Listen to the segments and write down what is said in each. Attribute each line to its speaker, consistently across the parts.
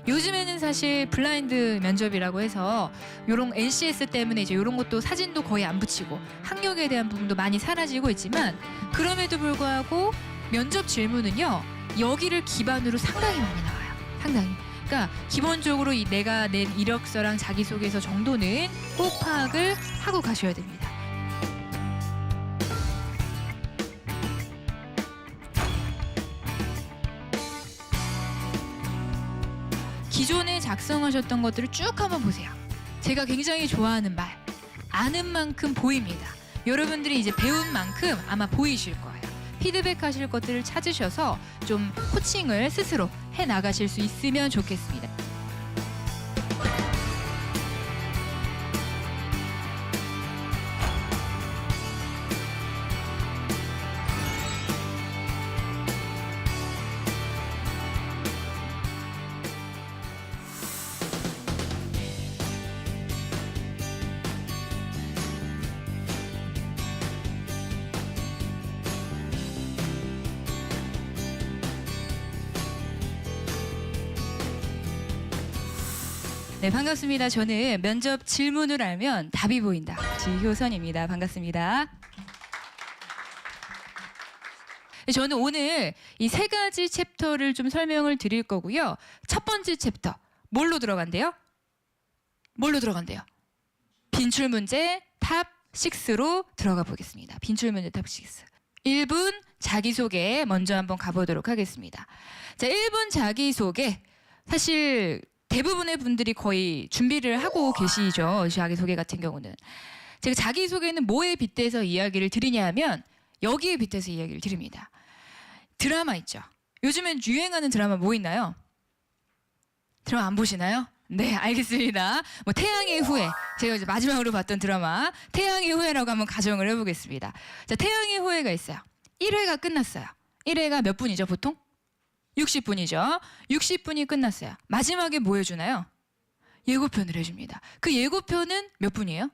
Speaker 1: 요즘에는 사실 블라인드 면접이라고 해서 요런 NCS 때문에 이제 요런 것도 사진도 거의 안 붙이고 학력에 대한 부분도 많이 사라지고 있지만 그럼에도 불구하고 면접 질문은요. 여기를 기반으로 상당히 많이 나와요. 상당히. 그러니까 기본적으로 내가 낸 이력서랑 자기소개서 정도는 꼭 파악을 하고 가셔야 됩니다. 기존에 작성하셨던 것들을 쭉 한번 보세요. 제가 굉장히 좋아하는 말, 아는 만큼 보입니다. 여러분들이 이제 배운 만큼 아마 보이실 거예요. 피드백 하실 것들을 찾으셔서 좀 코칭을 스스로 해 나가실 수 있으면 좋겠습니다. 네, 반갑습니다. 저는 면접 질문을 알면 답이 보인다. 지효선입니다. 반갑습니다. 저는 오늘 이 세 가지 챕터를 좀 설명을 드릴 거고요. 첫 번째 챕터, 뭘로 들어간대요? 뭘로 들어간대요? 빈출문제 탑 6로 들어가 보겠습니다. 빈출문제 탑 6. 1분 자기소개 먼저 한번 가보도록 하겠습니다. 자, 1분 자기소개. 사실 대부분의 분들이 거의 준비를 하고 계시죠. 자기소개 같은 경우는. 제가 자기소개는 뭐에 빗대서 이야기를 드리냐 하면 여기에 빗대서 이야기를 드립니다. 드라마 있죠. 요즘엔 유행하는 드라마 뭐 있나요? 드라마 안 보시나요? 네, 알겠습니다. 뭐 태양의 후예. 제가 이제 마지막으로 봤던 드라마 태양의 후예라고 한번 가정을 해보겠습니다. 자, 태양의 후예가 있어요. 1회가 끝났어요. 1회가 몇 분이죠, 보통? 60분이죠. 60분이 끝났어요. 마지막에 뭐 해주나요? 예고편을 해줍니다. 그 예고편은 몇 분이에요?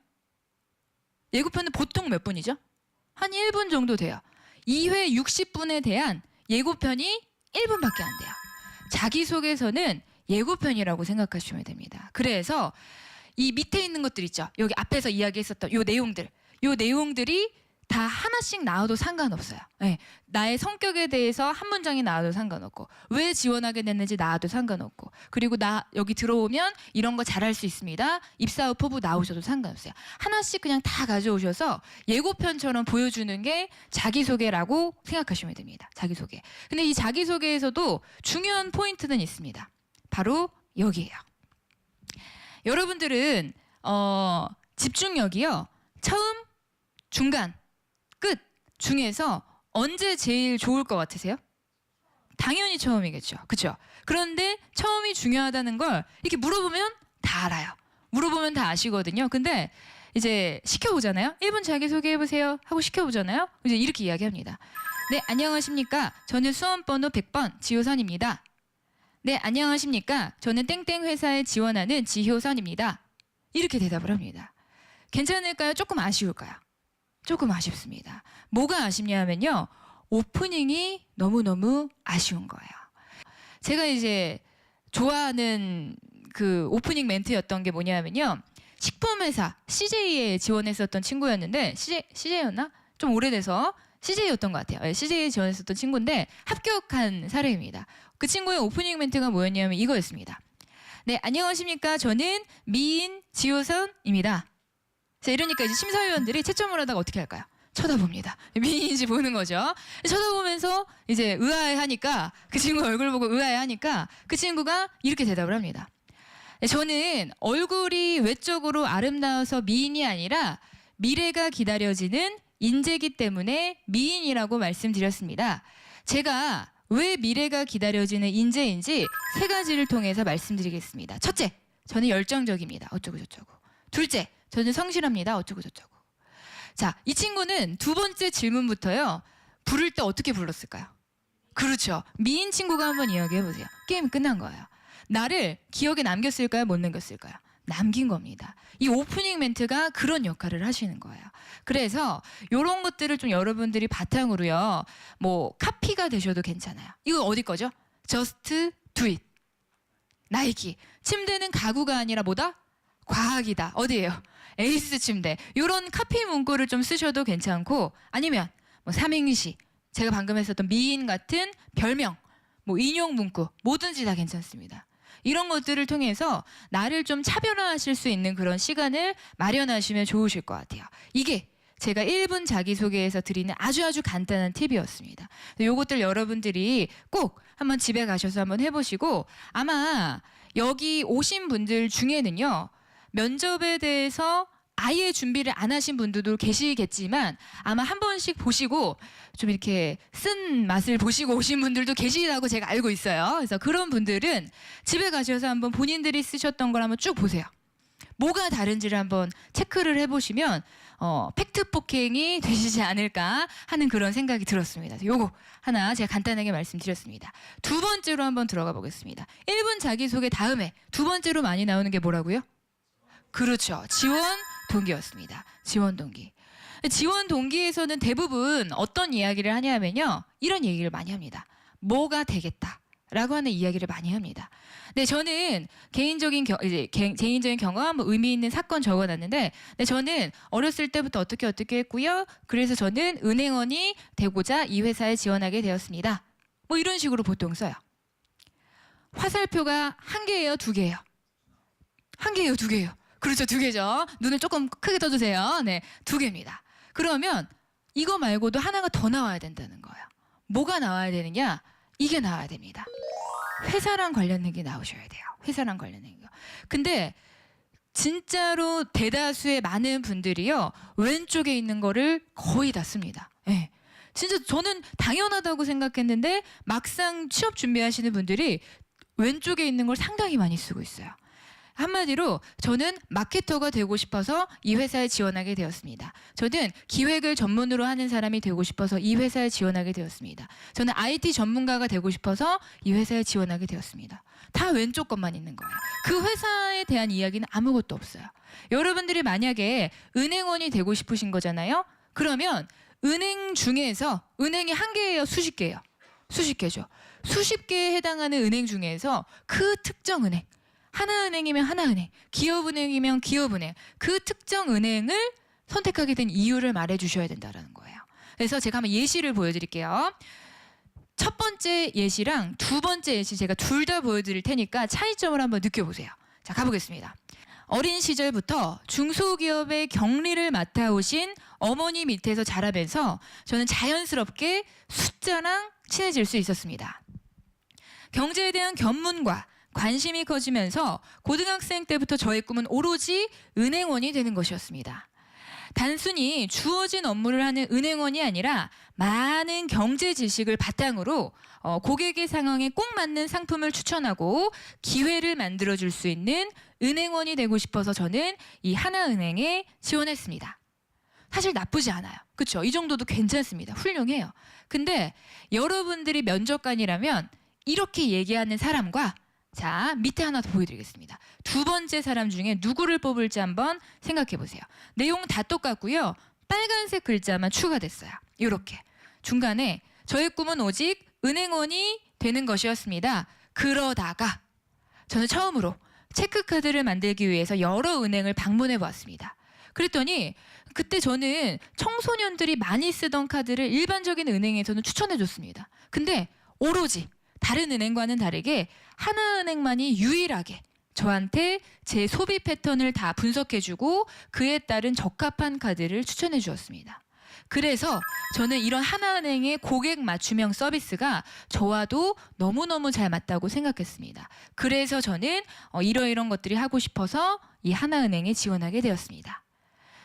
Speaker 1: 예고편은 보통 몇 분이죠? 한 1분 정도 돼요. 2회 60분에 대한 예고편이 1분밖에 안 돼요. 자기소개서는 예고편이라고 생각하시면 됩니다. 그래서 이 밑에 있는 것들 있죠. 여기 앞에서 이야기했었던 요 내용들이 다 하나씩 나와도 상관없어요. 네, 나의 성격에 대해서 한 문장이 나와도 상관없고 왜 지원하게 됐는지 나와도 상관없고 그리고 나 여기 들어오면 이런 거 잘할 수 있습니다. 입사 후 포부 나오셔도 상관없어요. 하나씩 그냥 다 가져오셔서 예고편처럼 보여주는 게 자기소개라고 생각하시면 됩니다. 자기소개. 근데 이 자기소개에서도 중요한 포인트는 있습니다. 바로 여기예요. 여러분들은 집중력이요. 처음, 중간, 끝 중에서 언제 제일 좋을 것 같으세요? 당연히 처음이겠죠. 그렇죠? 그런데 처음이 중요하다는 걸 이렇게 물어보면 다 알아요. 물어보면 다 아시거든요. 근데 이제 시켜보잖아요. 1분 자기소개해보세요 하고 시켜보잖아요. 이제 이렇게 이야기합니다. 네, 안녕하십니까. 저는 수험번호 100번 지효선입니다. 네, 안녕하십니까. 저는 땡땡 회사에 지원하는 지효선입니다. 이렇게 대답을 합니다. 괜찮을까요? 조금 아쉬울까요? 조금 아쉽습니다. 뭐가 아쉽냐 하면요. 오프닝이 너무너무 아쉬운 거예요. 제가 이제 좋아하는 그 오프닝 멘트였던 게 뭐냐면요. 식품회사 CJ에 지원했었던 친구였는데 CJ였나? 좀 오래돼서 CJ였던 것 같아요. CJ에 지원했었던 친구인데 합격한 사례입니다. 그 친구의 오프닝 멘트가 뭐였냐면 이거였습니다. 네, 안녕하십니까. 저는 미인 지효선입니다. 자, 이러니까 이제 심사위원들이 채점을 하다가 어떻게 할까요? 쳐다봅니다. 미인인지 보는 거죠. 쳐다보면서 이제 의아해하니까 그 친구 얼굴 보고 의아해하니까 그 친구가 이렇게 대답을 합니다. 저는 얼굴이 외적으로 아름다워서 미인이 아니라 미래가 기다려지는 인재이기 때문에 미인이라고 말씀드렸습니다. 제가 왜 미래가 기다려지는 인재인지 세 가지를 통해서 말씀드리겠습니다. 첫째, 저는 열정적입니다. 어쩌고 저쩌고. 둘째, 저는 성실합니다. 어쩌고 저쩌고. 자, 이 친구는 두 번째 질문부터요. 부를 때 어떻게 불렀을까요? 그렇죠. 미인 친구가 한번 이야기해 보세요. 게임 끝난 거예요. 나를 기억에 남겼을까요? 못 남겼을까요? 남긴 겁니다. 이 오프닝 멘트가 그런 역할을 하시는 거예요. 그래서 이런 것들을 좀 여러분들이 바탕으로요. 뭐 카피가 되셔도 괜찮아요. 이거 어디 거죠? Just do it. 나이키. 침대는 가구가 아니라 뭐다? 과학이다. 어디예요? 에이스 침대. 이런 카피 문구를 좀 쓰셔도 괜찮고, 아니면 뭐 삼행시, 제가 방금 했었던 미인 같은 별명, 뭐 인용 문구, 뭐든지 다 괜찮습니다. 이런 것들을 통해서 나를 좀 차별화하실 수 있는 그런 시간을 마련하시면 좋으실 것 같아요. 이게 제가 1분 자기소개에서 드리는 아주 간단한 팁이었습니다. 요것들 여러분들이 꼭 한번 집에 가셔서 한번 해보시고, 아마 여기 오신 분들 중에는요, 면접에 대해서 아예 준비를 안 하신 분들도 계시겠지만 아마 한 번씩 보시고 좀 이렇게 쓴 맛을 보시고 오신 분들도 계시다고 제가 알고 있어요. 그래서 그런 분들은 집에 가셔서 한번 본인들이 쓰셨던 걸 한번 쭉 보세요. 뭐가 다른지를 한번 체크를 해보시면 팩트 폭행이 되시지 않을까 하는 그런 생각이 들었습니다. 요거 하나 제가 간단하게 말씀드렸습니다. 두 번째로 한번 들어가 보겠습니다. 1분 자기소개 다음에 두 번째로 많이 나오는 게 뭐라고요? 그렇죠. 지원 동기였습니다. 지원 동기. 지원 동기에서는 대부분 어떤 이야기를 하냐면요, 이런 얘기를 많이 합니다. 뭐가 되겠다라고 하는 이야기를 많이 합니다. 네, 저는 개인적인 경험, 뭐 의미 있는 사건 적어놨는데, 네, 저는 어렸을 때부터 어떻게 했고요. 그래서 저는 은행원이 되고자 이 회사에 지원하게 되었습니다. 뭐 이런 식으로 보통 써요. 화살표가 한 개예요, 두 개예요? 한 개예요, 두 개예요? 그렇죠, 두 개죠. 눈을 조금 크게 떠주세요. 네, 두 개입니다. 그러면 이거 말고도 하나가 더 나와야 된다는 거예요. 뭐가 나와야 되느냐? 이게 나와야 됩니다. 회사랑 관련된 게 나오셔야 돼요. 회사랑 관련된 거. 근데 진짜로 대다수의 많은 분들이요, 왼쪽에 있는 거를 거의 다 씁니다. 네. 진짜 저는 당연하다고 생각했는데 막상 취업 준비하시는 분들이 왼쪽에 있는 걸 상당히 많이 쓰고 있어요. 한마디로 저는 마케터가 되고 싶어서 이 회사에 지원하게 되었습니다. 저는 기획을 전문으로 하는 사람이 되고 싶어서 이 회사에 지원하게 되었습니다. 저는 IT 전문가가 되고 싶어서 이 회사에 지원하게 되었습니다. 다 왼쪽 것만 있는 거예요. 그 회사에 대한 이야기는 아무것도 없어요. 여러분들이 만약에 은행원이 되고 싶으신 거잖아요. 그러면 은행 중에서, 은행이 한 개예요, 수십 개예요? 수십 개죠. 수십 개에 해당하는 은행 중에서 그 특정 은행, 하나은행이면 하나은행, 기업은행이면 기업은행, 그 특정 은행을 선택하게 된 이유를 말해주셔야 된다는 거예요. 그래서 제가 한번 예시를 보여드릴게요. 첫 번째 예시랑 두 번째 예시 제가 둘 다 보여드릴 테니까 차이점을 한번 느껴보세요. 자, 가보겠습니다. 어린 시절부터 중소기업의 경리를 맡아오신 어머니 밑에서 자라면서 저는 자연스럽게 숫자랑 친해질 수 있었습니다. 경제에 대한 견문과 관심이 커지면서 고등학생 때부터 저의 꿈은 오로지 은행원이 되는 것이었습니다. 단순히 주어진 업무를 하는 은행원이 아니라 많은 경제 지식을 바탕으로 고객의 상황에 꼭 맞는 상품을 추천하고 기회를 만들어줄 수 있는 은행원이 되고 싶어서 저는 이 하나은행에 지원했습니다. 사실 나쁘지 않아요. 그렇죠? 이 정도도 괜찮습니다. 훌륭해요. 근데 여러분들이 면접관이라면 이렇게 얘기하는 사람과, 자, 밑에 하나 더 보여드리겠습니다. 두 번째 사람 중에 누구를 뽑을지 한번 생각해 보세요. 내용 다 똑같고요. 빨간색 글자만 추가됐어요. 이렇게 중간에 저의 꿈은 오직 은행원이 되는 것이었습니다. 그러다가 저는 처음으로 체크카드를 만들기 위해서 여러 은행을 방문해 보았습니다. 그랬더니 그때 저는 청소년들이 많이 쓰던 카드를 일반적인 은행에서는 추천해 줬습니다. 근데 오로지 다른 은행과는 다르게 하나은행만이 유일하게 저한테 제 소비 패턴을 다 분석해주고 그에 따른 적합한 카드를 추천해 주었습니다. 그래서 저는 이런 하나은행의 고객 맞춤형 서비스가 저와도 너무너무 잘 맞다고 생각했습니다. 그래서 저는 이러이런 것들이 하고 싶어서 이 하나은행에 지원하게 되었습니다.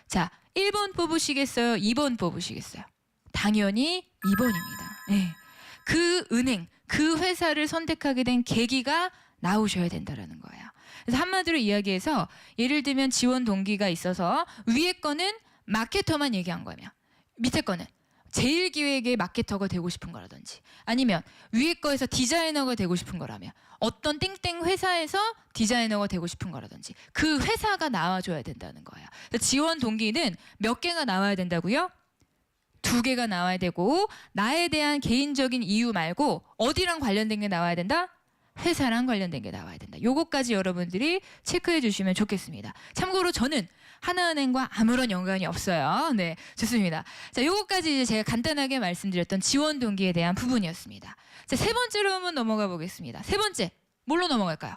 Speaker 1: 자, 1번 뽑으시겠어요? 2번 뽑으시겠어요? 당연히 2번입니다. 네. 그 은행, 그 회사를 선택하게 된 계기가 나오셔야 된다는 거예요. 그래서 한마디로 이야기해서 예를 들면 지원 동기가 있어서 위에 거는 마케터만 얘기한 거면 밑에 거는 제일기획의 마케터가 되고 싶은 거라든지 아니면 위에 거에서 디자이너가 되고 싶은 거라면 어떤 땡땡 회사에서 디자이너가 되고 싶은 거라든지 그 회사가 나와줘야 된다는 거예요. 그래서 지원 동기는 몇 개가 나와야 된다고요? 2개가 나와야 되고 나에 대한 개인적인 이유 말고 어디랑 관련된 게 나와야 된다? 회사랑 관련된 게 나와야 된다. 요거까지 여러분들이 체크해 주시면 좋겠습니다. 참고로 저는 하나은행과 아무런 연관이 없어요. 네, 좋습니다. 자, 요거까지 이제 제가 간단하게 말씀드렸던 지원 동기에 대한 부분이었습니다. 자, 세 번째로 한번 넘어가 보겠습니다. 세 번째, 뭘로 넘어갈까요?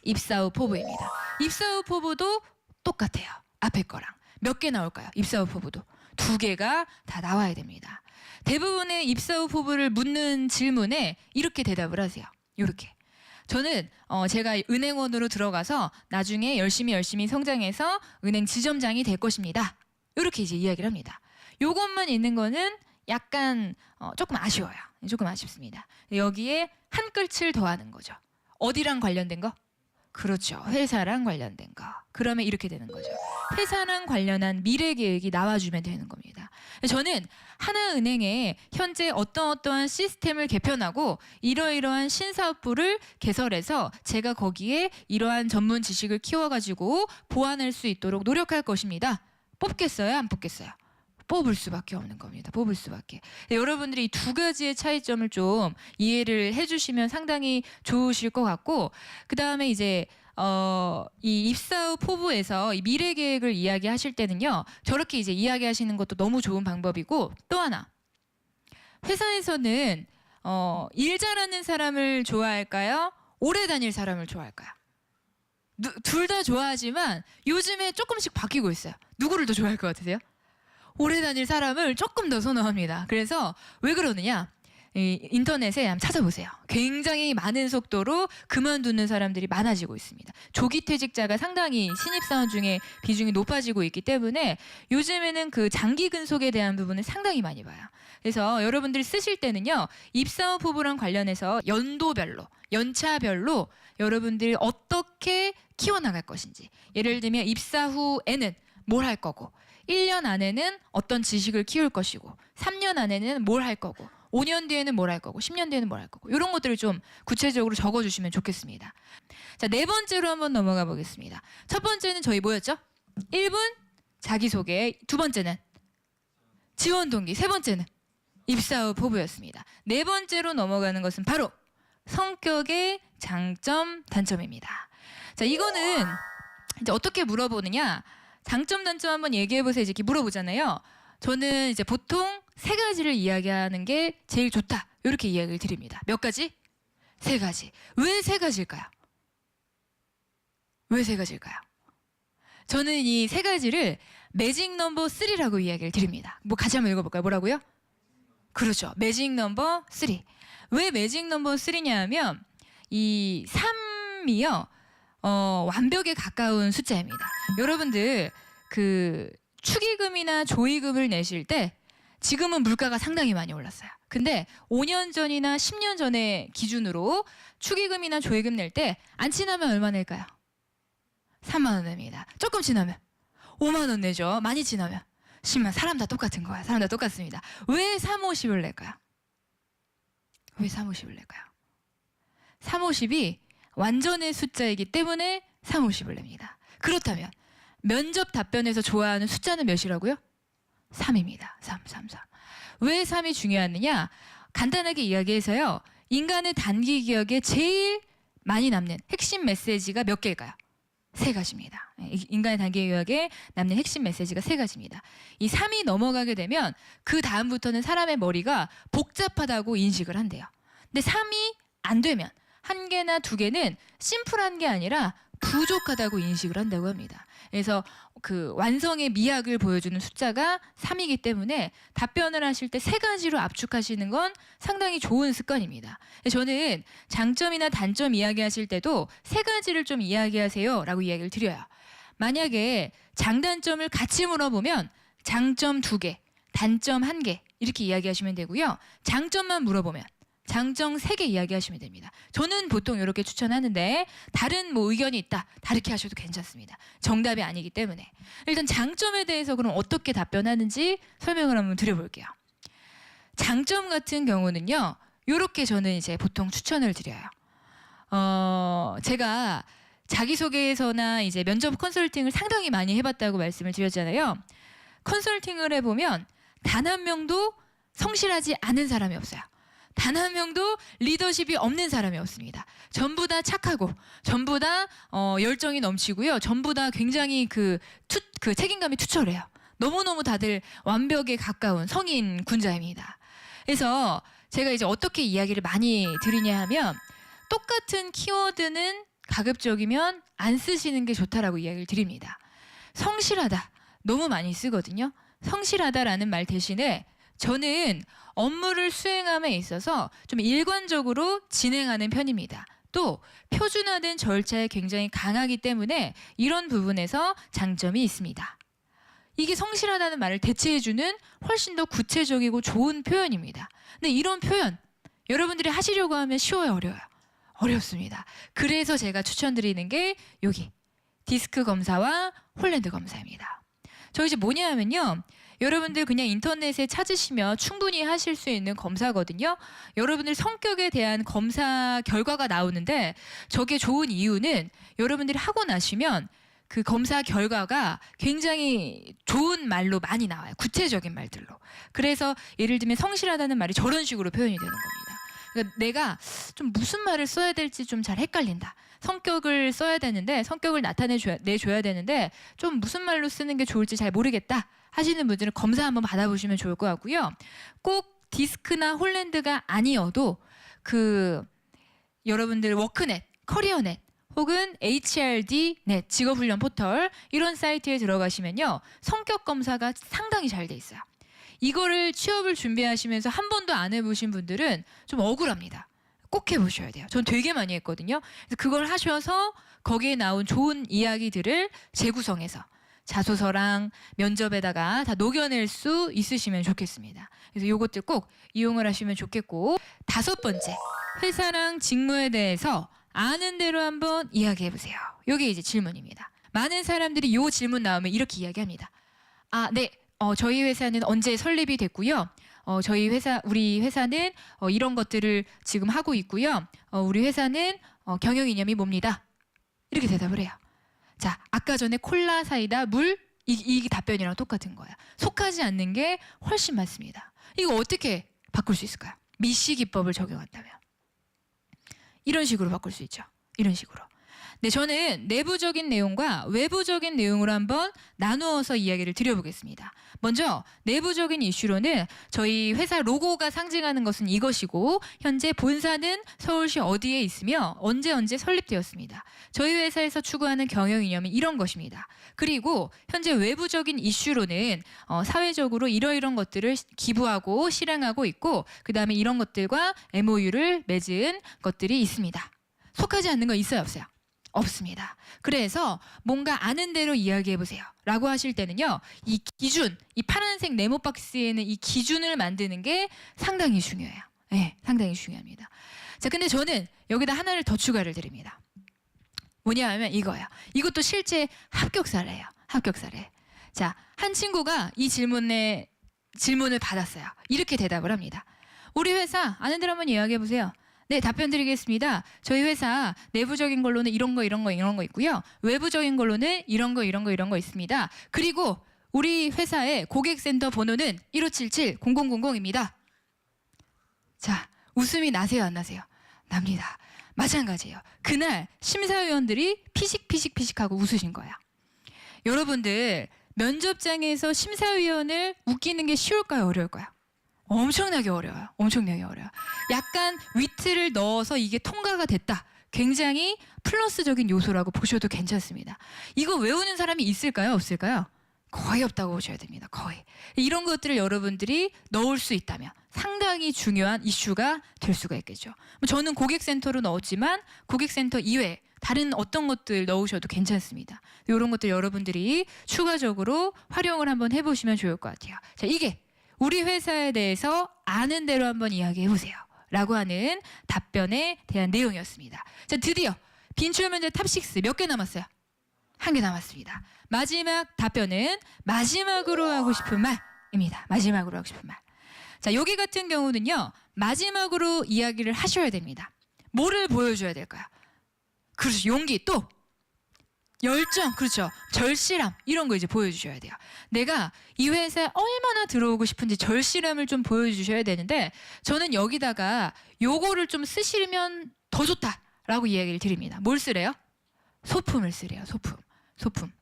Speaker 1: 입사 후 포부입니다. 입사 후 포부도 똑같아요. 앞에 거랑. 몇 개 나올까요? 입사 후 포부도. 2개가 다 나와야 됩니다. 대부분의 입사 후 포부를 묻는 질문에 이렇게 대답을 하세요. 이렇게. 저는 제가 은행원으로 들어가서 나중에 열심히 성장해서 은행 지점장이 될 것입니다. 이렇게 이제 이야기를 합니다. 요것만 있는 거는 약간 조금 아쉬워요. 조금 아쉽습니다. 여기에 한 글씨를 더하는 거죠. 어디랑 관련된 거? 그렇죠. 회사랑 관련된 거. 그러면 이렇게 되는 거죠. 회사랑 관련한 미래 계획이 나와주면 되는 겁니다. 저는 하나은행에 현재 어떠한 시스템을 개편하고 이러이러한 신사업부를 개설해서 제가 거기에 이러한 전문 지식을 키워가지고 보완할 수 있도록 노력할 것입니다. 뽑겠어요? 안 뽑겠어요? 뽑을 수밖에 없는 겁니다. 뽑을 수밖에. 여러분들이 이 2가지의 차이점을 좀 이해를 해주시면 상당히 좋으실 것 같고, 그 다음에 이제 이 입사 후 포부에서 이 미래 계획을 이야기하실 때는요, 저렇게 이제 이야기하시는 것도 너무 좋은 방법이고, 또 하나, 회사에서는 일 잘하는 사람을 좋아할까요? 오래 다닐 사람을 좋아할까요? 둘 다 좋아하지만 요즘에 조금씩 바뀌고 있어요. 누구를 더 좋아할 것 같으세요? 오래 다닐 사람을 조금 더 선호합니다. 그래서 왜 그러느냐? 인터넷에 한번 찾아보세요. 굉장히 많은 속도로 그만두는 사람들이 많아지고 있습니다. 조기 퇴직자가 상당히 신입사원 중에 비중이 높아지고 있기 때문에 요즘에는 그 장기 근속에 대한 부분을 상당히 많이 봐요. 그래서 여러분들이 쓰실 때는요, 입사 후 포부랑 관련해서 연도별로, 연차별로 여러분들이 어떻게 키워나갈 것인지, 예를 들면 입사 후에는 뭘 할 거고, 1년 안에는 어떤 지식을 키울 것이고, 3년 안에는 뭘 할 거고, 5년 뒤에는 뭘 할 거고, 10년 뒤에는 뭘 할 거고, 이런 것들을 좀 구체적으로 적어주시면 좋겠습니다. 자, 4번째로 한번 넘어가 보겠습니다. 첫 번째는 저희 뭐였죠? 1분 자기소개, 2번째는 지원 동기, 3번째는 입사 후 포부였습니다. 4번째로 넘어가는 것은 바로 성격의 장점, 단점입니다. 자, 이거는 이제 어떻게 물어보느냐? 장점, 단점 한번 얘기해보세요. 이렇게 물어보잖아요. 저는 이제 보통 3가지를 이야기하는 게 제일 좋다. 이렇게 이야기를 드립니다. 몇 가지? 3가지. 왜 3가지일까요? 왜 3가지일까요? 저는 이 3가지를 매직 넘버 3라고 이야기를 드립니다. 뭐 같이 한번 읽어볼까요? 뭐라고요? 그렇죠. 매직 넘버 3. 왜 매직 넘버 3냐 하면 이 3이요. 완벽에 가까운 숫자입니다. 여러분들 그 축의금이나 조의금을 내실 때 지금은 물가가 상당히 많이 올랐어요. 근데 5년 전이나 10년 전의 기준으로 축의금이나 조의금 낼 때 안 지나면 얼마 낼까요? 3만 원 냅니다. 조금 지나면 5만 원 내죠. 많이 지나면 10만. 사람 다 똑같은 거야. 사람 다 똑같습니다. 왜 3, 50을 낼까요? 왜 3, 50을 낼까요? 3, 50이 완전의 숫자이기 때문에 3, 50을 냅니다. 그렇다면 면접 답변에서 좋아하는 숫자는 몇이라고요? 3입니다. 3. 왜 3이 중요하느냐? 간단하게 이야기해서요. 인간의 단기 기억에 제일 많이 남는 핵심 메시지가 몇 개일까요? 3가지입니다. 인간의 단기 기억에 남는 핵심 메시지가 3가지입니다. 이 3이 넘어가게 되면 그 다음부터는 사람의 머리가 복잡하다고 인식을 한대요. 근데 3이 안 되면 1개나 2개는 심플한 게 아니라 부족하다고 인식을 한다고 합니다. 그래서 그 완성의 미학을 보여주는 숫자가 3이기 때문에 답변을 하실 때 3가지로 압축하시는 건 상당히 좋은 습관입니다. 저는 장점이나 단점 이야기하실 때도 3가지를 좀 이야기하세요 라고 이야기를 드려요. 만약에 장단점을 같이 물어보면 장점 2개, 단점 1개 이렇게 이야기하시면 되고요. 장점만 물어보면 장점 3개 이야기하시면 됩니다. 저는 보통 이렇게 추천하는데 다른 뭐 의견이 있다. 다르게 하셔도 괜찮습니다. 정답이 아니기 때문에. 일단 장점에 대해서 그럼 어떻게 답변하는지 설명을 한번 드려볼게요. 장점 같은 경우는요. 이렇게 저는 이제 보통 추천을 드려요. 제가 자기소개서나 이제 면접 컨설팅을 상당히 많이 해봤다고 말씀을 드렸잖아요. 컨설팅을 해보면 단 한 명도 성실하지 않은 사람이 없어요. 단 한 명도 리더십이 없는 사람이 없습니다. 전부 다 착하고 전부 다 열정이 넘치고요. 전부 다 굉장히 그 책임감이 투철해요. 너무너무 다들 완벽에 가까운 성인 군자입니다. 그래서 제가 이제 어떻게 이야기를 많이 드리냐 하면 똑같은 키워드는 가급적이면 안 쓰시는 게 좋다라고 이야기를 드립니다. 성실하다 너무 많이 쓰거든요. 성실하다라는 말 대신에 저는 업무를 수행함에 있어서 좀 일관적으로 진행하는 편입니다. 또 표준화된 절차에 굉장히 강하기 때문에 이런 부분에서 장점이 있습니다. 이게 성실하다는 말을 대체해주는 훨씬 더 구체적이고 좋은 표현입니다. 근데 이런 표현 여러분들이 하시려고 하면 쉬워요, 어려워요? 어렵습니다. 그래서 제가 추천드리는 게 여기 디스크 검사와 홀랜드 검사입니다. 저 이제 뭐냐 하면요. 여러분들 그냥 인터넷에 찾으시면 충분히 하실 수 있는 검사거든요. 여러분들 성격에 대한 검사 결과가 나오는데 저게 좋은 이유는 여러분들이 하고 나시면 그 검사 결과가 굉장히 좋은 말로 많이 나와요. 구체적인 말들로. 그래서 예를 들면 성실하다는 말이 저런 식으로 표현이 되는 겁니다. 그러니까 내가 좀 무슨 말을 써야 될지 좀 잘 헷갈린다. 성격을 써야 되는데 성격을 내줘야 되는데 좀 무슨 말로 쓰는 게 좋을지 잘 모르겠다 하시는 분들은 검사 한번 받아보시면 좋을 것 같고요. 꼭 디스크나 홀랜드가 아니어도 그 여러분들 워크넷, 커리어넷 혹은 HRD넷 직업훈련 포털 이런 사이트에 들어가시면요. 성격 검사가 상당히 잘 돼 있어요. 이거를 취업을 준비하시면서 한 번도 안 해보신 분들은 좀 억울합니다. 꼭 해보셔야 돼요. 전 되게 많이 했거든요. 그래서 그걸 하셔서 거기에 나온 좋은 이야기들을 재구성해서 자소서랑 면접에다가 다 녹여낼 수 있으시면 좋겠습니다. 그래서 이것들 꼭 이용을 하시면 좋겠고 5번째, 회사랑 직무에 대해서 아는 대로 한번 이야기해보세요. 이게 이제 질문입니다. 많은 사람들이 이 질문 나오면 이렇게 이야기합니다. 아, 네. 저희 회사는 언제 설립이 됐고요. 우리 회사는 이런 것들을 지금 하고 있고요. 우리 회사는 경영 이념이 뭡니다. 이렇게 대답을 해요. 자, 아까 전에 콜라, 사이다, 물 이 답변이랑 똑같은 거야. 속하지 않는 게 훨씬 많습니다. 이거 어떻게 바꿀 수 있을까요? 미시 기법을 적용한다면 이런 식으로 바꿀 수 있죠. 이런 식으로. 네, 저는 내부적인 내용과 외부적인 내용으로 한번 나누어서 이야기를 드려보겠습니다. 먼저 내부적인 이슈로는 저희 회사 로고가 상징하는 것은 이것이고 현재 본사는 서울시 어디에 있으며 언제 설립되었습니다. 저희 회사에서 추구하는 경영 이념이 이런 것입니다. 그리고 현재 외부적인 이슈로는 사회적으로 이러이런 것들을 기부하고 실행하고 있고 그 다음에 이런 것들과 MOU를 맺은 것들이 있습니다. 속하지 않는 거 있어요, 없어요? 없습니다. 그래서 뭔가 아는 대로 이야기해보세요 라고 하실 때는요, 이 기준, 이 파란색 네모 박스에는 이 기준을 만드는 게 상당히 중요해요. 네, 상당히 중요합니다. 자, 근데 저는 여기다 하나를 더 추가를 드립니다. 뭐냐 하면 이거예요. 이것도 실제 합격 사례예요. 합격 사례. 자, 한 친구가 이 질문을 받았어요. 이렇게 대답을 합니다. 우리 회사 아는 대로 한번 이야기해보세요. 네, 답변 드리겠습니다. 저희 회사 내부적인 걸로는 이런 거 있고요. 외부적인 걸로는 이런 거 있습니다. 그리고 우리 회사의 고객센터 번호는 1577-0000입니다. 자, 웃음이 나세요, 안 나세요? 납니다. 마찬가지예요. 그날 심사위원들이 피식하고 웃으신 거야. 여러분들 면접장에서 심사위원을 웃기는 게 쉬울까요, 어려울까요? 엄청나게 어려워요. 엄청나게 어려워요. 약간 위트를 넣어서 이게 통과가 됐다. 굉장히 플러스적인 요소라고 보셔도 괜찮습니다. 이거 외우는 사람이 있을까요? 없을까요? 거의 없다고 보셔야 됩니다. 거의. 이런 것들을 여러분들이 넣을 수 있다면 상당히 중요한 이슈가 될 수가 있겠죠. 저는 고객센터로 넣었지만 고객센터 이외에 다른 어떤 것들 넣으셔도 괜찮습니다. 이런 것들 여러분들이 추가적으로 활용을 한번 해보시면 좋을 것 같아요. 자, 이게 우리 회사에 대해서 아는 대로 한번 이야기해보세요 라고 하는 답변에 대한 내용이었습니다. 자, 드디어 빈출 면접 탑6 몇 개 남았어요? 1개 남았습니다. 마지막 답변은 마지막으로 하고 싶은 말입니다. 마지막으로 하고 싶은 말. 자, 여기 같은 경우는요, 마지막으로 이야기를 하셔야 됩니다. 뭐를 보여줘야 될까요? 그렇죠. 용기. 또 열정, 그렇죠. 절실함 이런 거 이제 보여주셔야 돼요. 내가 이 회사에 얼마나 들어오고 싶은지 절실함을 좀 보여주셔야 되는데 저는 여기다가 요거를 좀 쓰시면 더 좋다라고 이야기를 드립니다. 뭘 쓰래요? 소품을 쓰래요. 소품.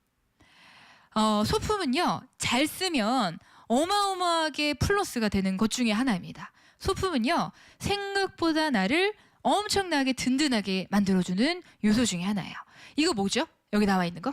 Speaker 1: 소품은요 잘 쓰면 어마어마하게 플러스가 되는 것 중에 하나입니다. 소품은요 생각보다 나를 엄청나게 든든하게 만들어주는 요소 중에 하나예요. 이거 뭐죠? 여기 나와 있는 거?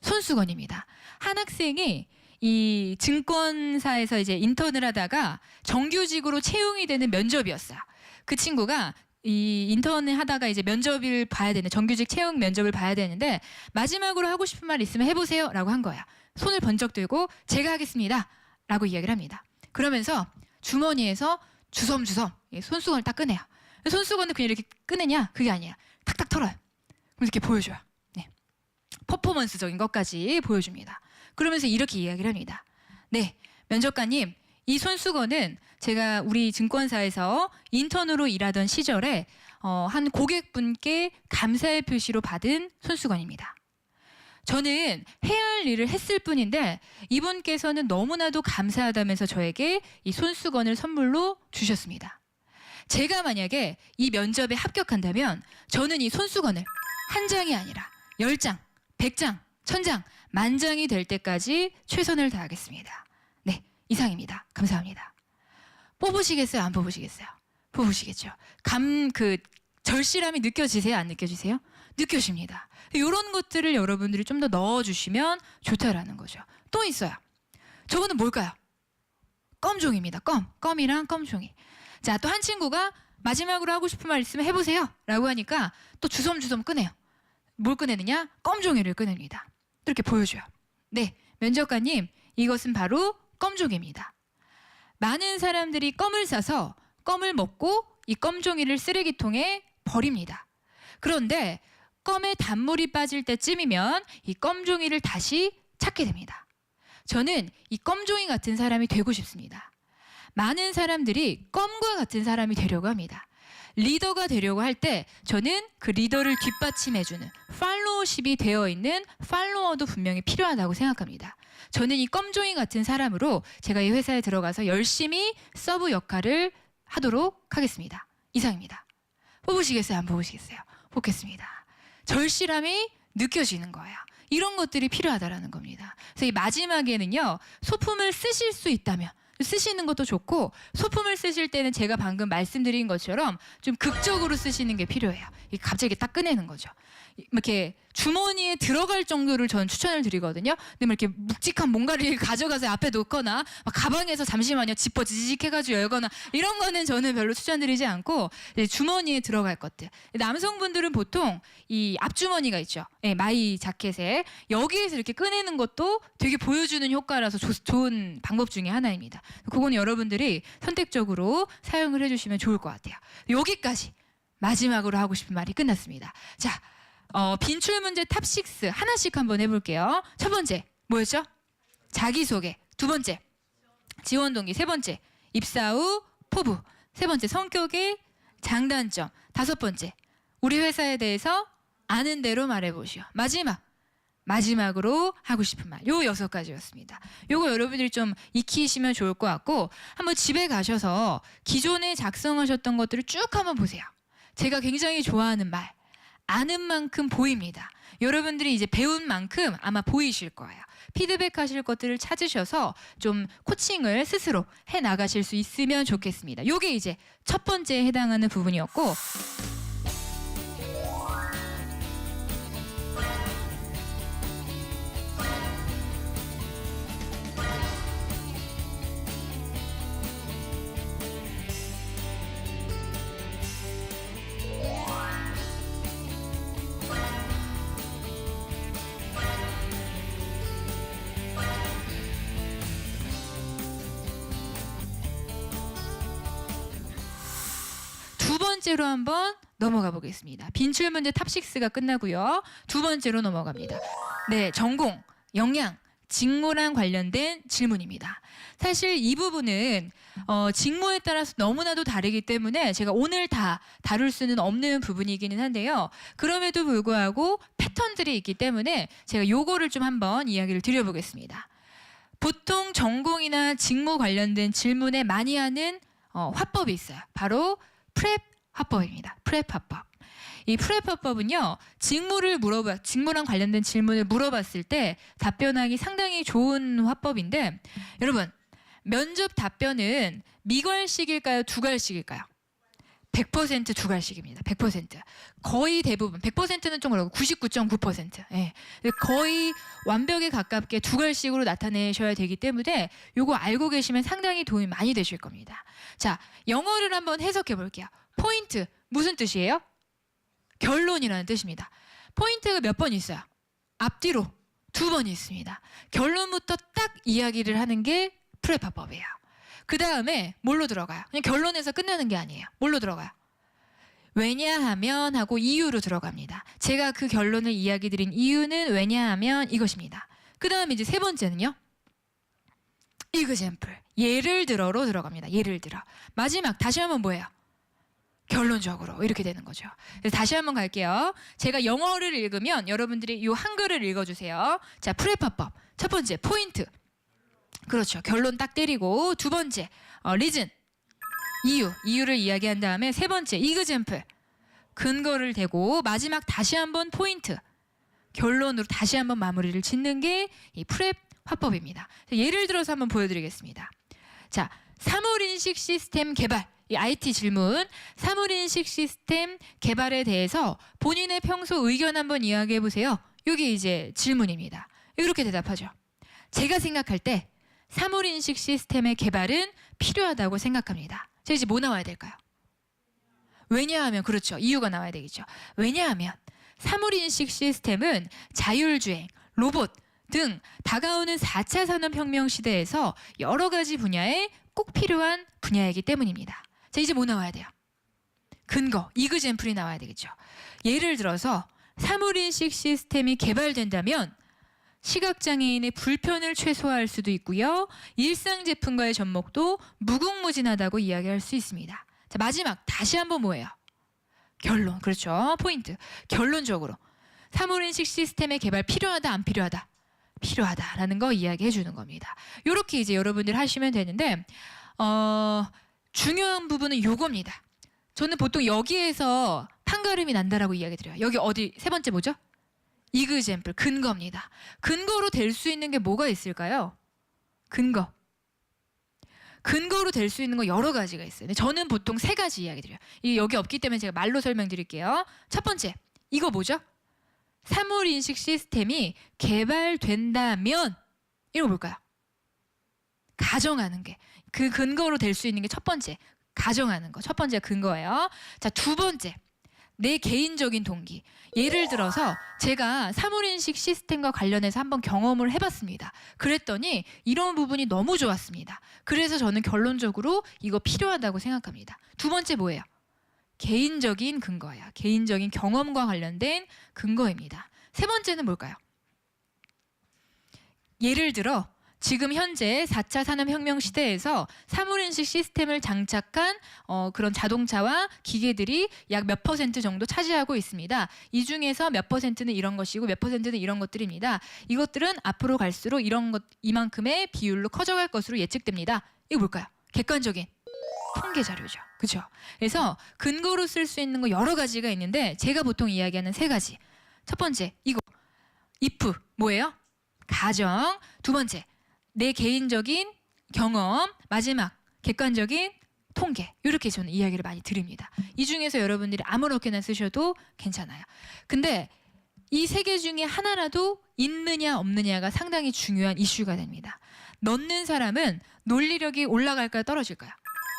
Speaker 1: 손수건입니다. 한 학생이 이 증권사에서 이제 인턴을 하다가 정규직으로 채용이 되는 면접이었어요. 그 친구가 이 인턴을 하다가 이제 면접을 봐야 되는 정규직 채용 면접을 봐야 되는데 마지막으로 하고 싶은 말 있으면 해보세요라고 한 거야. 손을 번쩍 들고 제가 하겠습니다라고 이야기를 합니다. 그러면서 주머니에서 주섬주섬 손수건을 딱 꺼내요. 손수건을 그냥 이렇게 꺼내냐? 그게 아니야. 탁탁 털어요. 그럼 이렇게 보여줘요. 네. 퍼포먼스적인 것까지 보여줍니다. 그러면서 이렇게 이야기를 합니다. 네, 면접관님, 이 손수건은 제가 우리 증권사에서 인턴으로 일하던 시절에 한 고객분께 감사의 표시로 받은 손수건입니다. 저는 해야 할 일을 했을 뿐인데 이분께서는 너무나도 감사하다면서 저에게 이 손수건을 선물로 주셨습니다. 제가 만약에 이 면접에 합격한다면 저는 이 손수건을 한 장이 아니라 10장, 100장, 1000장, 만장이 될 때까지 최선을 다하겠습니다. 네, 이상입니다. 감사합니다. 뽑으시겠어요? 안 뽑으시겠어요? 뽑으시겠죠. 절실함이 느껴지세요? 안 느껴지세요? 느껴집니다. 이런 것들을 여러분들이 좀 더 넣어주시면 좋다라는 거죠. 또 있어요. 저거는 뭘까요? 껌종입니다. 껌이랑 껌종이. 자, 또 한 친구가 마지막으로 하고 싶은 말 있으면 해보세요 라고 하니까 또 주섬주섬 꺼내요. 뭘 꺼내느냐? 껌종이를 꺼냅니다. 이렇게 보여줘요. 네, 면접관님, 이것은 바로 껌종입니다. 많은 사람들이 껌을 싸서 껌을 먹고 이 껌종이를 쓰레기통에 버립니다. 그런데 껌에 단물이 빠질 때쯤이면 이 껌종이를 다시 찾게 됩니다. 저는 이 껌종이 같은 사람이 되고 싶습니다. 많은 사람들이 껌과 같은 사람이 되려고 합니다. 리더가 되려고 할 때 저는 그 리더를 뒷받침해주는 팔로워십이 되어 있는 팔로워도 분명히 필요하다고 생각합니다. 저는 이 껌종이 같은 사람으로 제가 이 회사에 들어가서 열심히 서브 역할을 하도록 하겠습니다. 이상입니다. 뽑으시겠어요? 안 뽑으시겠어요? 뽑겠습니다. 절실함이 느껴지는 거예요. 이런 것들이 필요하다라는 겁니다. 그래서 이 마지막에는요, 소품을 쓰실 수 있다면 쓰시는 것도 좋고 소품을 쓰실 때는 제가 방금 말씀드린 것처럼 좀 극적으로 쓰시는 게 필요해요. 갑자기 딱 꺼내는 거죠. 이렇게 주머니에 들어갈 정도를 저는 추천을 드리거든요. 근데 뭐 이렇게 묵직한 뭔가를 가져가서 앞에 놓거나 막 가방에서 잠시만요 지퍼 지직 해가지고 열거나 이런 거는 저는 별로 추천드리지 않고 주머니에 들어갈 것들. 남성분들은 보통 이 앞주머니가 있죠. 네, 마이 자켓에 여기에서 이렇게 꺼내는 것도 되게 보여주는 효과라서 좋은 방법 중에 하나입니다. 그거는 여러분들이 선택적으로 사용을 해주시면 좋을 것 같아요. 여기까지 마지막으로 하고 싶은 말이 끝났습니다. 자, 빈출 문제 탑6 하나씩 한번 해볼게요. 첫 번째 뭐였죠? 자기소개. 두 번째 지원 동기. 세 번째 입사 후 포부. 세 번째 성격의 장단점. 다섯 번째 우리 회사에 대해서 아는 대로 말해보시오. 마지막으로 하고 싶은 말. 요 6가지였습니다. 요거 여러분들이 좀 익히시면 좋을 것 같고 한번 집에 가셔서 기존에 작성하셨던 것들을 쭉 한번 보세요. 제가 굉장히 좋아하는 말. 아는 만큼 보입니다. 여러분들이 이제 배운 만큼 아마 보이실 거예요. 피드백 하실 것들을 찾으셔서 좀 코칭을 스스로 해 나가실 수 있으면 좋겠습니다. 요게 이제 첫 번째에 해당하는 부분이었고 두 번째로 한번 넘어가 보겠습니다. 빈출 문제 탑6가 끝나고요. 두 번째로 넘어갑니다. 네, 전공, 역량, 직무랑 관련된 질문입니다. 사실 이 부분은 직무에 따라서 너무나도 다르기 때문에 제가 오늘 다 다룰 수는 없는 부분이기는 한데요. 그럼에도 불구하고 패턴들이 있기 때문에 제가 요거를 좀 한번 이야기를 드려보겠습니다. 보통 전공이나 직무 관련된 질문에 많이 하는 화법이 있어요. 바로 프랩 화법입니다. 프랩 화법. 이 프랩 화법은요, 직무랑 관련된 질문을 물어봤을 때 답변하기 상당히 좋은 화법인데, 여러분, 면접 답변은 미괄식일까요? 두괄식일까요? 100% 두괄식입니다. 100%. 거의 대부분, 100%는 좀 그렇고 99.9%. 예. 거의 완벽에 가깝게 두괄식으로 나타내셔야 되기 때문에 요거 알고 계시면 상당히 도움이 많이 되실 겁니다. 자, 영어를 한번 해석해 볼게요. 포인트, 무슨 뜻이에요? 결론이라는 뜻입니다. 포인트가 몇 번 있어요? 앞뒤로 2번 있습니다. 결론부터 딱 이야기를 하는 게 프랩 화법이에요. 그 다음에 뭘로 들어가요? 그냥 결론에서 끝나는 게 아니에요. 뭘로 들어가요? 왜냐하면 하고 이유로 들어갑니다. 제가 그 결론을 이야기 드린 이유는 왜냐하면 이것입니다. 그 다음에 이제 세 번째는요. example, 예를 들어로 들어갑니다. 예를 들어. 마지막 다시 한번 뭐예요? 결론적으로 이렇게 되는 거죠. 그래서 다시 한번 갈게요. 제가 영어를 읽으면 여러분들이 이 한글을 읽어주세요. 자, 프랩 화법. 첫 번째 포인트. 그렇죠. 결론 딱 때리고 두 번째 리즌. 이유를 이야기한 다음에 세 번째 example. 근거를 대고 마지막 다시 한번 포인트. 결론으로 다시 한번 마무리를 짓는 게 이 프랩 화법입니다. 예를 들어서 한번 보여드리겠습니다. 자, 사물인식 시스템 개발. 이 IT 질문, 사물인식 시스템 개발에 대해서 본인의 평소 의견 한번 이야기해 보세요. 이게 이제 질문입니다. 이렇게 대답하죠. 제가 생각할 때 사물인식 시스템의 개발은 필요하다고 생각합니다. 자, 이제 뭐 나와야 될까요? 왜냐하면, 그렇죠. 이유가 나와야 되겠죠. 왜냐하면 사물인식 시스템은 자율주행, 로봇 등 다가오는 4차 산업혁명 시대에서 여러 가지 분야에 꼭 필요한 분야이기 때문입니다. 자, 이제 뭐 나와야 돼요? 근거, example이 나와야 되겠죠. 예를 들어서 사물인식 시스템이 개발된다면 시각장애인의 불편을 최소화할 수도 있고요. 일상 제품과의 접목도 무궁무진하다고 이야기할 수 있습니다. 자, 마지막 다시 한번 뭐예요? 결론, 그렇죠. 포인트. 결론적으로 사물인식 시스템의 개발 필요하다, 안 필요하다? 필요하다라는 거 이야기해 주는 겁니다. 이렇게 이제 여러분들 하시면 되는데 중요한 부분은 요겁니다. 저는 보통 여기에서 판가름이 난다라고 이야기 드려요. 여기 어디 세 번째 뭐죠? example, 근거입니다. 근거로 될 수 있는 게 뭐가 있을까요? 근거로 될 수 있는 거 여러 가지가 있어요. 근데 저는 보통 세 가지 이야기 드려요. 이게 여기 없기 때문에 제가 말로 설명드릴게요. 첫 번째, 이거 뭐죠? 사물인식 시스템이 개발된다면 이거 뭘까요? 가정하는 게 그 근거로 될 수 있는 게 첫 번째, 가정하는 거. 첫 번째가 근거예요. 자, 두 번째, 내 개인적인 동기. 예를 들어서 제가 사물인식 시스템과 관련해서 한번 경험을 해봤습니다. 그랬더니 이런 부분이 너무 좋았습니다. 그래서 저는 결론적으로 이거 필요하다고 생각합니다. 두 번째 뭐예요? 개인적인 근거예요. 개인적인 경험과 관련된 근거입니다. 세 번째는 뭘까요? 예를 들어 지금 현재 4차 산업혁명 시대에서 사물인식 시스템을 장착한 그런 자동차와 기계들이 약 몇 퍼센트 정도 차지하고 있습니다. 이 중에서 몇 퍼센트는 이런 것이고 몇 퍼센트는 이런 것들입니다. 이것들은 앞으로 갈수록 이만큼의 비율로 커져갈 것으로 예측됩니다. 이거 뭘까요? 객관적인 통계 자료죠. 그렇죠? 그래서 근거로 쓸 수 있는 거 여러 가지가 있는데 제가 보통 이야기하는 세 가지. 첫 번째, 이거 if 뭐예요? 가정. 두 번째, 내 개인적인 경험. 마지막, 객관적인 통계. 이렇게 저는 이야기를 많이 드립니다. 이 중에서 여러분들이 아무렇게나 쓰셔도 괜찮아요. 근데 이 세 개 중에 하나라도 있느냐 없느냐가 상당히 중요한 이슈가 됩니다. 넣는 사람은 논리력이 올라갈까요? 떨어질까요?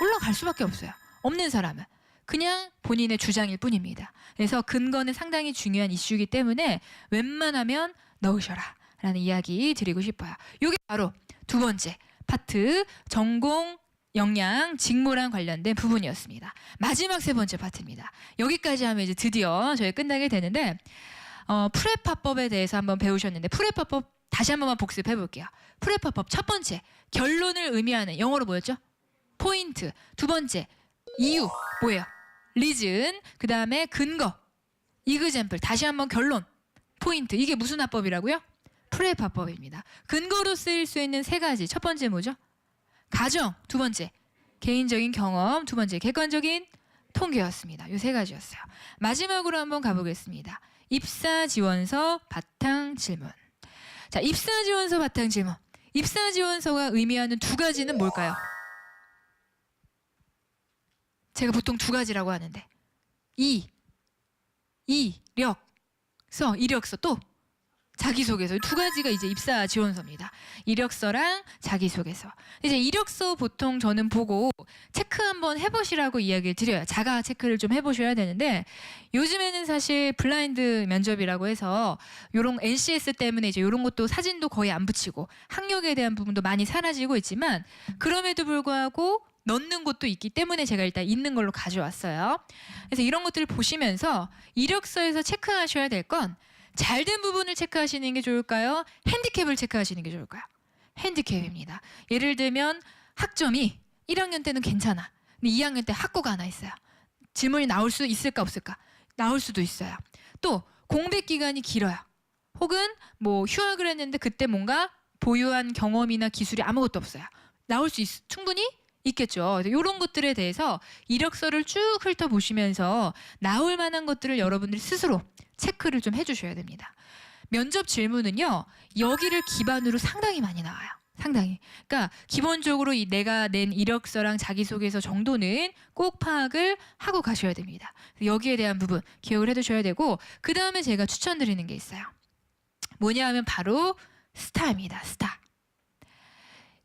Speaker 1: 올라갈 수밖에 없어요. 없는 사람은 그냥 본인의 주장일 뿐입니다. 그래서 근거는 상당히 중요한 이슈이기 때문에 웬만하면 넣으셔라 라는 이야기 드리고 싶어요. 이게 바로 두 번째 파트, 전공, 역량, 직무랑 관련된 부분이었습니다. 마지막 세 번째 파트입니다. 여기까지 하면 이제 드디어 저희 끝나게 되는데 프랩 화법에 대해서 한번 배우셨는데 프랩 화법 다시 한 번만 복습해 볼게요. 프레파법 첫 번째, 결론을 의미하는 영어로 뭐였죠? 포인트. 두 번째, 이유 뭐예요? 리즌. 그 다음에 근거, 이그젬플. 다시 한번 결론, 포인트. 이게 무슨 화법이라고요? 프레파법입니다. 근거로 쓰일 수 있는 세 가지. 첫 번째 뭐죠? 가정. 두 번째, 개인적인 경험. 두 번째, 객관적인 통계였습니다. 이 세 가지였어요. 마지막으로 한번 가보겠습니다. 입사 지원서 바탕 질문. 자, 입사 지원서 바탕 질문. 입사 지원서가 의미하는 두 가지는 뭘까요? 제가 보통 두 가지라고 하는데, 이력서, 또 자기소개서. 두 가지가 이제 입사 지원서입니다. 이력서랑 자기소개서. 이제 이력서 보통 저는 보고 체크 한번 해보시라고 이야기를 드려요. 자가 체크를 좀 해보셔야 되는데, 요즘에는 사실 블라인드 면접이라고 해서 요런 NCS 때문에 이제 요런 것도 사진도 거의 안 붙이고 학력에 대한 부분도 많이 사라지고 있지만, 그럼에도 불구하고 넣는 곳도 있기 때문에 제가 일단 있는 걸로 가져왔어요. 그래서 이런 것들을 보시면서 이력서에서 체크하셔야 될 건, 잘된 부분을 체크하시는 게 좋을까요? 핸디캡을 체크하시는 게 좋을까요? 핸디캡입니다. 예를 들면 학점이 1학년 때는 괜찮아. 근데 2학년 때 학고가 하나 있어요. 질문이 나올 수 있을까 없을까? 나올 수도 있어요. 또 공백 기간이 길어요. 혹은 뭐 휴학을 했는데 그때 뭔가 보유한 경험이나 기술이 아무것도 없어요. 나올 수 충분히 있겠죠. 이런 것들에 대해서 이력서를 쭉 훑어보시면서 나올 만한 것들을 여러분들이 스스로 체크를 좀 해주셔야 됩니다. 면접 질문은요, 여기를 기반으로 상당히 많이 나와요. 상당히. 그러니까 기본적으로 내가 낸 이력서랑 자기소개서 정도는 꼭 파악을 하고 가셔야 됩니다. 여기에 대한 부분 기억을 해두셔야 되고, 그 다음에 제가 추천드리는 게 있어요. 뭐냐 하면 바로 스타입니다. 스타.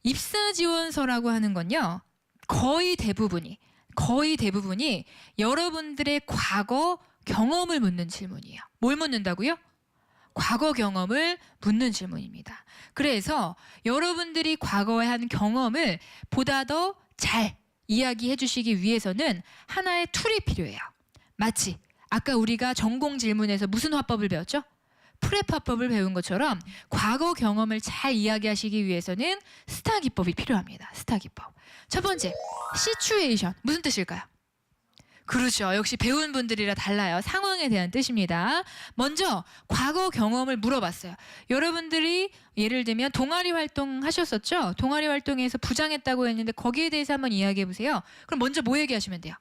Speaker 1: 입사 지원서라고 하는 건요, 거의 대부분이 여러분들의 과거 경험을 묻는 질문이에요. 뭘 묻는다고요? 과거 경험을 묻는 질문입니다. 그래서 여러분들이 과거에 한 경험을 보다 더 잘 이야기해 주시기 위해서는 하나의 툴이 필요해요. 마치 아까 우리가 전공 질문에서 무슨 화법을 배웠죠? 프랩 화법을 배운 것처럼 과거 경험을 잘 이야기하시기 위해서는 스타 기법이 필요합니다. 스타 기법. 첫 번째, 시츄에이션. 무슨 뜻일까요? 그렇죠. 역시 배운 분들이라 달라요. 상황에 대한 뜻입니다. 먼저 과거 경험을 물어봤어요. 여러분들이 예를 들면 동아리 활동 하셨었죠? 동아리 활동에서 부장했다고 했는데 거기에 대해서 한번 이야기해 보세요. 그럼 먼저 뭐 얘기하시면 돼요?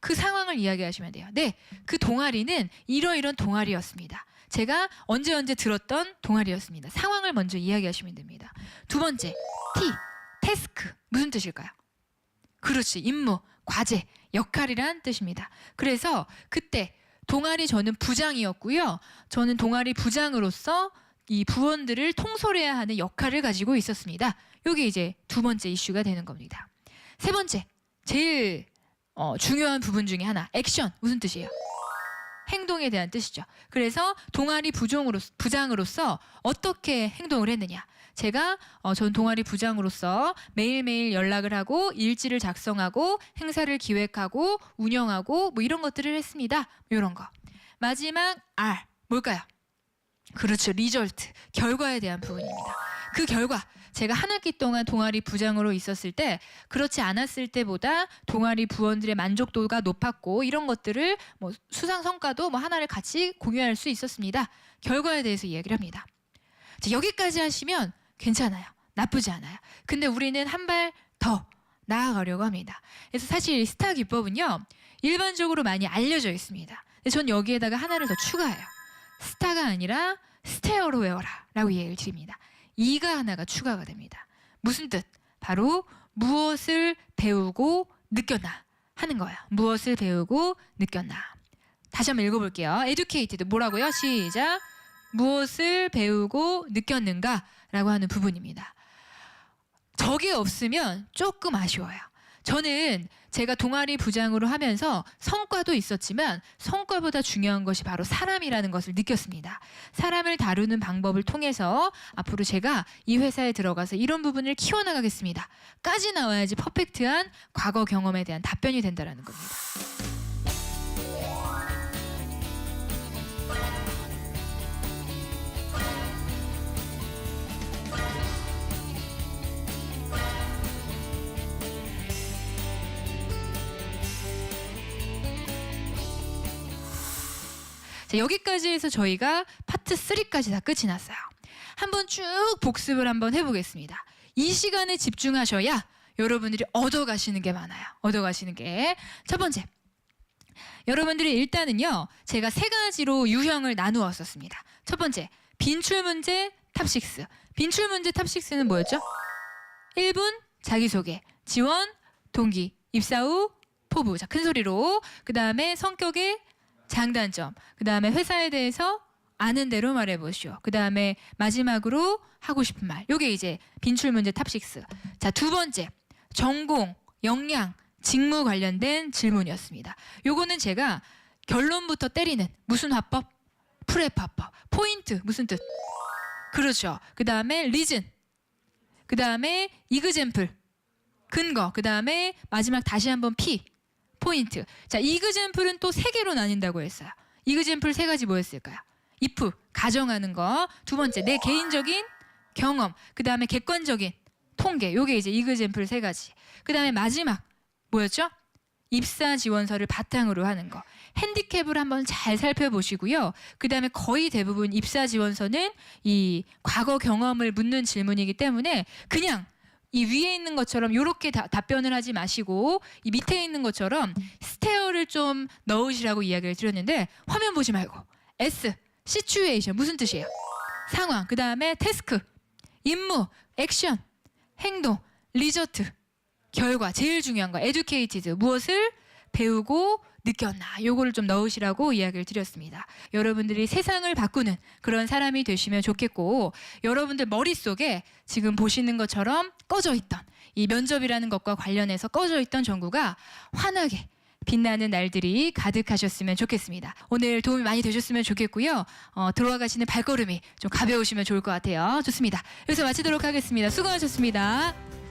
Speaker 1: 그 상황을 이야기하시면 돼요. 네, 그 동아리는 이러이런 동아리였습니다. 제가 언제 들었던 동아리였습니다. 상황을 먼저 이야기하시면 됩니다. 두 번째, 태스크. 무슨 뜻일까요? 그렇지, 임무, 과제, 역할이란 뜻입니다. 그래서 그때 동아리 저는 부장이었고요. 저는 동아리 부장으로서 이 부원들을 통솔해야 하는 역할을 가지고 있었습니다. 이게 이제 두 번째 이슈가 되는 겁니다. 세 번째, 제일 중요한 부분 중에 하나, 액션. 무슨 뜻이에요? 행동에 대한 뜻이죠. 그래서 동아리 부장으로서 어떻게 행동을 했느냐. 제가 전 동아리 부장으로서 매일매일 연락을 하고 일지를 작성하고 행사를 기획하고 운영하고 뭐 이런 것들을 했습니다. 이런 거. 마지막 R. 뭘까요? 그렇죠. 리절트. 결과에 대한 부분입니다. 그 결과. 제가 한 학기 동안 동아리 부장으로 있었을 때 그렇지 않았을 때보다 동아리 부원들의 만족도가 높았고 이런 것들을 뭐 수상 성과도 뭐 하나를 같이 공유할 수 있었습니다. 결과에 대해서 이야기를 합니다. 자, 여기까지 하시면 괜찮아요. 나쁘지 않아요. 근데 우리는 한 발 더 나아가려고 합니다. 그래서 사실 스타 기법은요, 일반적으로 많이 알려져 있습니다. 근데 전 여기에다가 하나를 더 추가해요. 스타가 아니라 스테어로 외워라 라고 얘기를 드립니다. 이가 하나가 추가가 됩니다. 무슨 뜻? 바로 무엇을 배우고 느꼈나 하는 거예요. 무엇을 배우고 느꼈나. 다시 한번 읽어볼게요. educated 뭐라고요? 시작. 무엇을 배우고 느꼈는가 라고 하는 부분입니다. 저게 없으면 조금 아쉬워요. 저는 제가 동아리 부장으로 하면서 성과도 있었지만 성과보다 중요한 것이 바로 사람이라는 것을 느꼈습니다. 사람을 다루는 방법을 통해서 앞으로 제가 이 회사에 들어가서 이런 부분을 키워나가겠습니다. 까지 나와야지 퍼펙트한 과거 경험에 대한 답변이 된다는 겁니다. 자, 여기까지 해서 저희가 파트 3까지 다 끝이 났어요. 한번 쭉 복습을 한번 해보겠습니다. 이 시간에 집중하셔야 여러분들이 얻어가시는 게 많아요. 얻어가시는 게. 첫 번째, 여러분들이 일단은요, 제가 3가지로 유형을 나누었었습니다. 첫 번째, 빈출문제 탑6. 빈출문제 탑6는 뭐였죠? 1분 자기소개, 지원, 동기, 입사 후 포부. 자, 큰 소리로. 그 다음에 성격의 장단점. 그 다음에 회사에 대해서 아는 대로 말해보시오. 그 다음에 마지막으로 하고 싶은 말. 요게 이제 빈출문제 탑6. 자, 두 번째, 전공, 역량, 직무 관련된 질문이었습니다. 요거는 제가 결론부터 때리는 무슨 화법? 프랩 화법. 포인트 무슨 뜻? 그렇죠. 그 다음에 리즌. 그 다음에 이그젬플. 근거. 그 다음에 마지막 다시 한번 P. 포인트. 자, 이그젬플은 또 3개로 나뉜다고 했어요. 이그젬플 3가지 뭐였을까요? if, 가정하는 거. 두 번째, 내 개인적인 경험. 그 다음에 객관적인 통계. 요게 이제 이그젬플 3가지. 그 다음에 마지막 뭐였죠? 입사 지원서를 바탕으로 하는 거. 핸디캡을 한번 잘 살펴보시고요. 그 다음에 거의 대부분 입사 지원서는 이 과거 경험을 묻는 질문이기 때문에 그냥 이 위에 있는 것처럼 이렇게 답변을 하지 마시고 이 밑에 있는 것처럼 스테어를 좀 넣으시라고 이야기를 드렸는데 화면 보지 말고 S, 시츄에이션 무슨 뜻이에요? 상황, 그 다음에 태스크, 임무, 액션, 행동, 리저트, 결과, 제일 중요한 거 에듀케이티드, 무엇을 배우고 느꼈나 요거를 좀 넣으시라고 이야기를 드렸습니다. 여러분들이 세상을 바꾸는 그런 사람이 되시면 좋겠고 여러분들 머릿속에 지금 보시는 것처럼 꺼져 있던 이 면접이라는 것과 관련해서 꺼져 있던 전구가 환하게 빛나는 날들이 가득하셨으면 좋겠습니다. 오늘 도움이 많이 되셨으면 좋겠고요. 들어와 가시는 발걸음이 좀 가벼우시면 좋을 것 같아요. 좋습니다. 여기서 마치도록 하겠습니다. 수고하셨습니다.